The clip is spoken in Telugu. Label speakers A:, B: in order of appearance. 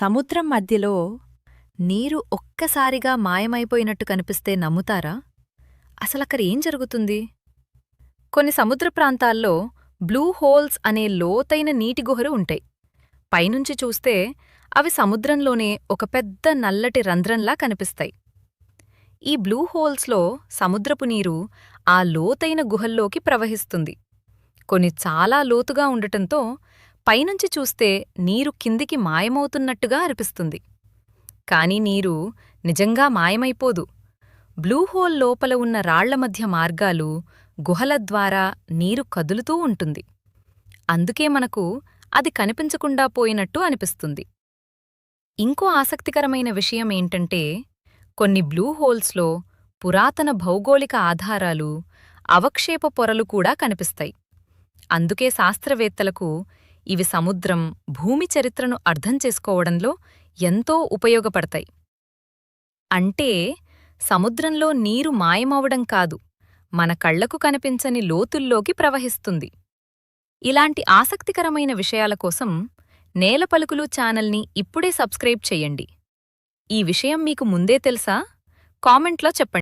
A: సముద్రం మధ్యలో నీరు ఒక్కసారిగా మాయమైపోయినట్టు కనిపిస్తే నమ్ముతారా? అసలక్కడ ఏం జరుగుతుంది? కొన్ని సముద్ర ప్రాంతాల్లో బ్లూ హోల్స్ అనే లోతైన నీటి గుహలు ఉంటాయి. పైనుంచి చూస్తే అవి సముద్రంలోనే ఒక పెద్ద నల్లటి రంధ్రంలా కనిపిస్తాయి. ఈ బ్లూ హోల్స్లో సముద్రపు నీరు ఆ లోతైన గుహల్లోకి ప్రవహిస్తుంది. కొన్ని చాలా లోతుగా ఉండటంతో పైనుంచి చూస్తే నీరు కిందికి మాయమవుతున్నట్టుగా అనిపిస్తుంది. కాని నీరు నిజంగా మాయమైపోదు. బ్లూ హోల్ లోపల ఉన్న రాళ్ల మధ్య మార్గాలు, గుహల ద్వారా నీరు కదులుతూ ఉంటుంది. అందుకే మనకు అది కనిపించకుండా పోయినట్టు అనిపిస్తుంది. ఇంకో ఆసక్తికరమైన విషయమేంటంటే, కొన్ని బ్లూ హోల్స్లో పురాతన భౌగోళిక ఆధారాలు, అవక్షేప పొరలు కూడా కనిపిస్తాయి. అందుకే శాస్త్రవేత్తలకు ఇవి సముద్రం, భూమి చరిత్రను అర్థం చేసుకోవడంలో ఎంతో ఉపయోగపడతాయి. అంటే సముద్రంలో నీరు మాయమవడం కాదు, మన కళ్లకు కనిపించని లోతుల్లోకి ప్రవహిస్తుంది. ఇలాంటి ఆసక్తికరమైన విషయాల కోసం నేల పలుకులు ఛానల్ని ఇప్పుడే సబ్స్క్రైబ్ చెయ్యండి. ఈ విషయం మీకు ముందే తెలుసా? కామెంట్లో చెప్పండి.